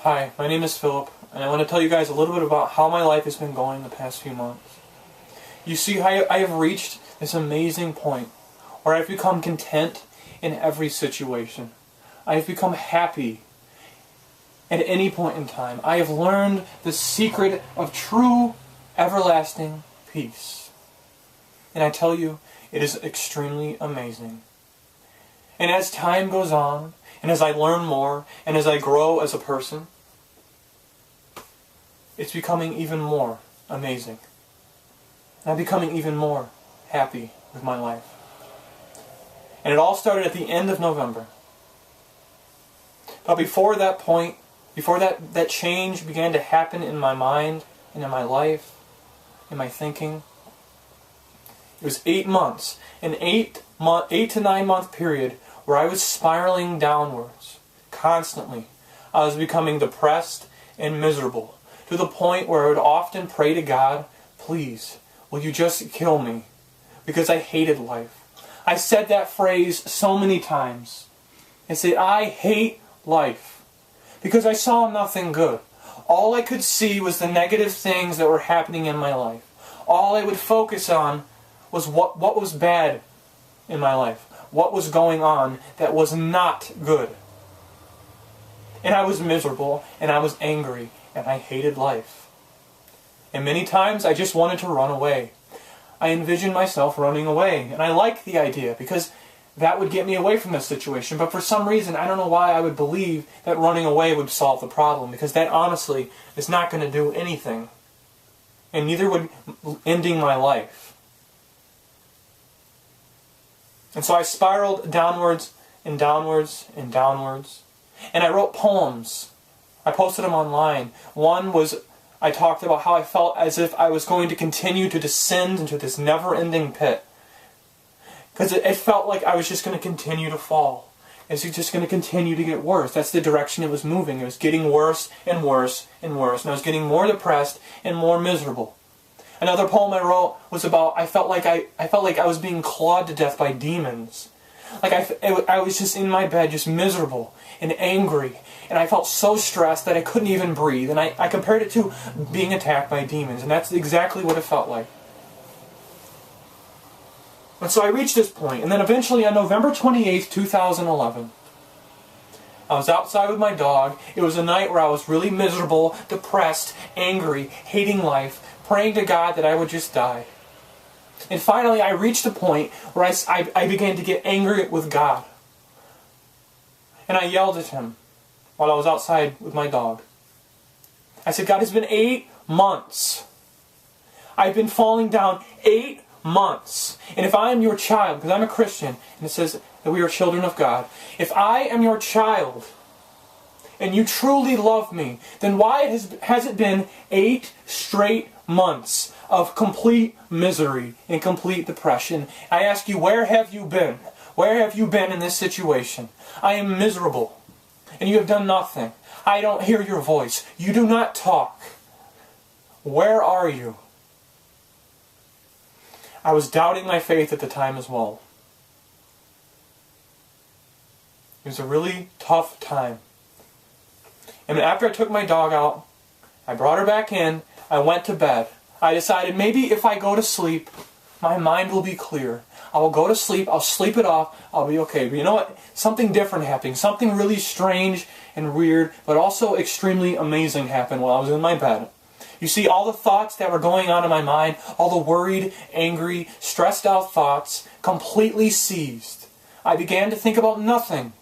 Hi, my name is Philip, and I want to tell you guys a little bit about how my life has been going the past few months. You see, I have reached this amazing point where I've become content in every situation. I have become happy at any point in time. I have learned the secret of true, everlasting peace. And I tell you, it is extremely amazing. And as time goes on, and as I learn more, and as I grow as a person, it's becoming even more amazing. I'm becoming even more happy with my life. And it all started at the end of November. But before that point, before that change began to happen in my mind, and in my life, in my thinking, it was 8 months, an 8 to 9 month period where I was spiraling downwards, constantly. I was becoming depressed and miserable, to the point where I would often pray to God, please, will you just kill me? Because I hated life. I said that phrase so many times. I said, I hate life. Because I saw nothing good. All I could see was the negative things that were happening in my life. All I would focus on was what was bad in my life. What was going on that was not good. And I was miserable, and I was angry, and I hated life. And many times I just wanted to run away. I envisioned myself running away, and I liked the idea because that would get me away from this situation. But for some reason, I don't know why I would believe that running away would solve the problem, because that honestly is not going to do anything. And neither would ending my life. And so I spiraled downwards and downwards and downwards. And I wrote poems. I posted them online. One was, I talked about how I felt as if I was going to continue to descend into this never-ending pit. Because it felt like I was just going to continue to fall. It's just going to continue to get worse. That's the direction it was moving. It was getting worse and worse and worse. And I was getting more depressed and more miserable. Another poem I wrote was about, I felt like I was being clawed to death by demons. Like I was just in my bed, just miserable and angry. And I felt so stressed that I couldn't even breathe. And I compared it to being attacked by demons. And that's exactly what it felt like. And so I reached this point. And then eventually on November 28th, 2011, I was outside with my dog. It was a night where I was really miserable, depressed, angry, hating life, praying to God that I would just die. And finally I reached a point where I began to get angry with God. And I yelled at Him while I was outside with my dog. I said, God, it's been 8 months. I've been falling down 8 months. And if I am your child, because I'm a Christian, and it says that we are children of God, if I am your child, and you truly love me, then why has it been 8 straight months of complete misery and complete depression? I ask you, where have you been? Where have you been in this situation? I am miserable, and you have done nothing. I don't hear your voice. You do not talk. Where are you? I was doubting my faith at the time as well. It was a really tough time. And after I took my dog out, I brought her back in, I went to bed. I decided maybe if I go to sleep, my mind will be clear. I will go to sleep, I'll sleep it off, I'll be okay. But you know what? Something different happened. Something really strange and weird, but also extremely amazing happened while I was in my bed. You see, all the thoughts that were going on in my mind, all the worried, angry, stressed out thoughts, completely ceased. I began to think about nothing.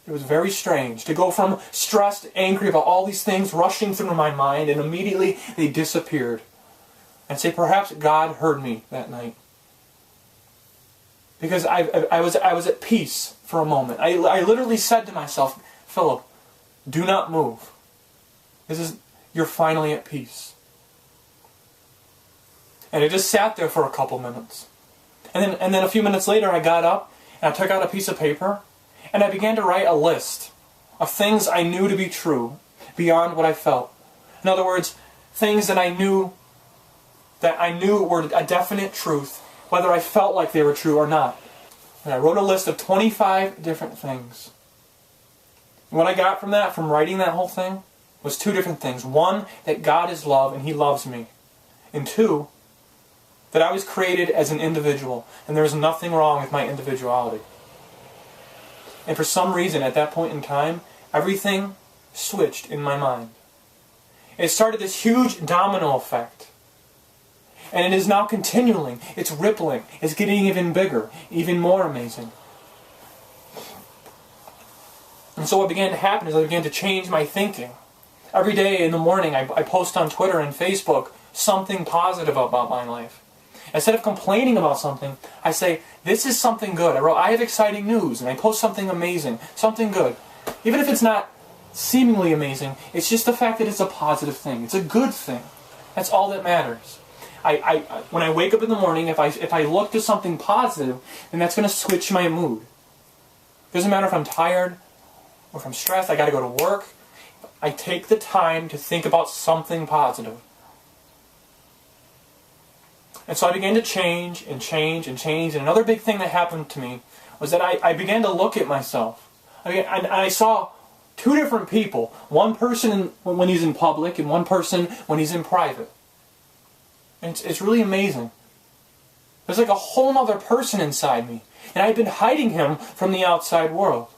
It was very strange to go from stressed, angry about all these things rushing through my mind, and immediately they disappeared. And say, perhaps God heard me that night. Because I was at peace for a moment. I literally said to myself, Philip, do not move. You're finally at peace. And I just sat there for a couple minutes. And then a few minutes later I got up and I took out a piece of paper and I began to write a list of things I knew to be true beyond what I felt. In other words, things that I knew were a definite truth, whether I felt like they were true or not. And I wrote a list of 25 different things. What I got from that, from writing that whole thing, was two different things. One, that God is love and He loves me. And two, that I was created as an individual and there was nothing wrong with my individuality. And for some reason at that point in time, everything switched in my mind. It started this huge domino effect. And it is now continuing. It's rippling. It's getting even bigger, even more amazing. And so what began to happen is I began to change my thinking. Every day in the morning I post on Twitter and Facebook something positive about my life. Instead of complaining about something, I say, this is something good. I have exciting news, and I post something amazing, something good. Even if it's not seemingly amazing, it's just the fact that it's a positive thing. It's a good thing. That's all that matters. When I wake up in the morning, if I look to something positive, then that's going to switch my mood. It doesn't matter if I'm tired or if I'm stressed, I got to go to work. I take the time to think about something positive. And so I began to change and change and change. And another big thing that happened to me was that I began to look at myself. I saw two different people. One person when he's in public and one person when he's in private. And it's really amazing. There's like a whole other person inside me. And I had been hiding him from the outside world.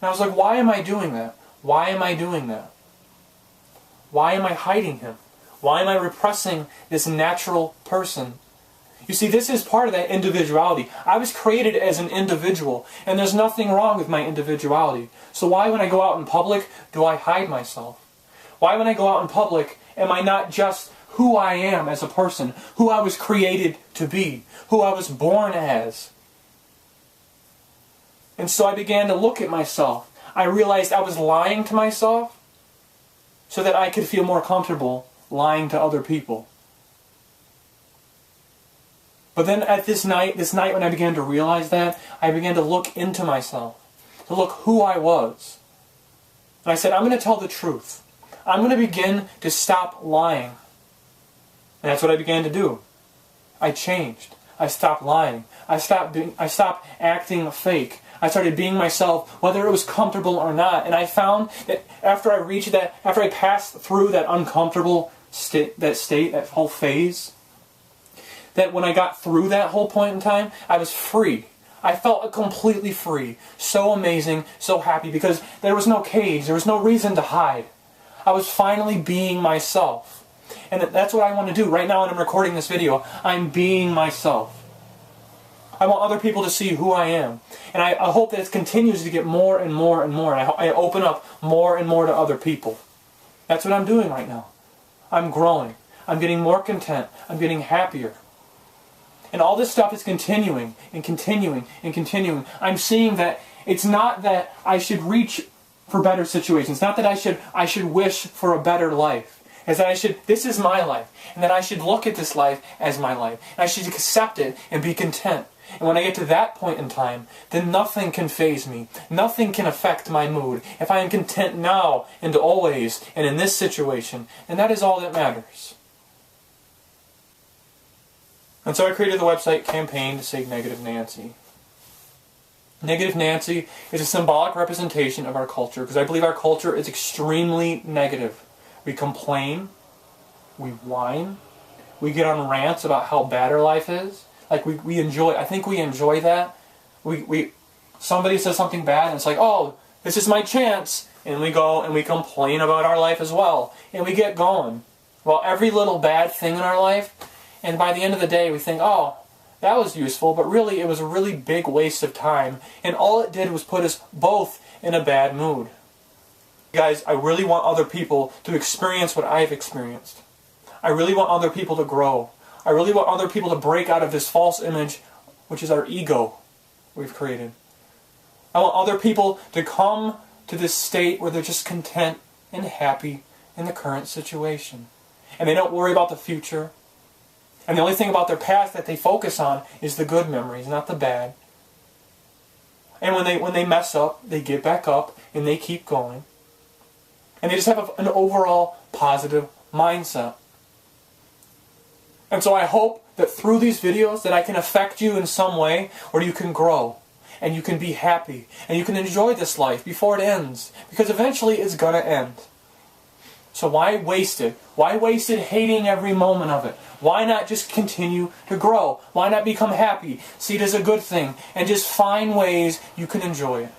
And I was like, why am I doing that? Why am I doing that? Why am I hiding him? Why am I repressing this natural person? You see, this is part of that individuality. I was created as an individual, and there's nothing wrong with my individuality. So why, when I go out in public, do I hide myself? Why, when I go out in public, am I not just who I am as a person, who I was created to be, who I was born as? And so I began to look at myself. I realized I was lying to myself so that I could feel more comfortable lying to other people. But then at this night when I began to realize that, I began to look into myself, to look who I was. And I said, I'm going to tell the truth. I'm going to begin to stop lying. And that's what I began to do. I changed. I stopped lying. I stopped acting fake. I started being myself, whether it was comfortable or not. And I found that after I passed through that uncomfortable state, that whole phase, that when I got through that whole point in time, I was free. I felt completely free. So amazing, so happy, because there was no cage, there was no reason to hide. I was finally being myself. And that's what I want to do. Right now when I'm recording this video, I'm being myself. I want other people to see who I am. And I hope that it continues to get more and more and more. And I open up more and more to other people. That's what I'm doing right now. I'm growing. I'm getting more content. I'm getting happier. And all this stuff is continuing and continuing and continuing. I'm seeing that it's not that I should reach for better situations. It's not that I should wish for a better life. It's that this is my life. And that I should look at this life as my life. And I should accept it and be content. And when I get to that point in time, then nothing can faze me. Nothing can affect my mood. If I am content now and always and in this situation, and that is all that matters. And so I created the website campaign to save Negative Nancy. Negative Nancy is a symbolic representation of our culture, because I believe our culture is extremely negative. We complain, we whine, we get on rants about how bad our life is. Like we enjoy, I think we enjoy that. Somebody says something bad and it's like, oh, this is my chance. And we go and we complain about our life as well. And we get going. Well, every little bad thing in our life, and by the end of the day we think, oh, that was useful, but really it was a really big waste of time. And all it did was put us both in a bad mood. Guys, I really want other people to experience what I've experienced. I really want other people to grow. I really want other people to break out of this false image, which is our ego we've created. I want other people to come to this state where they're just content and happy in the current situation. And they don't worry about the future. And the only thing about their past that they focus on is the good memories, not the bad. And when they mess up, they get back up and they keep going. And they just have an overall positive mindset. And so I hope that through these videos that I can affect you in some way where you can grow and you can be happy, and you can enjoy this life before it ends, because eventually it's gonna end. So why waste it? Why waste it hating every moment of it? Why not just continue to grow? Why not become happy? See it as a good thing, and just find ways you can enjoy it.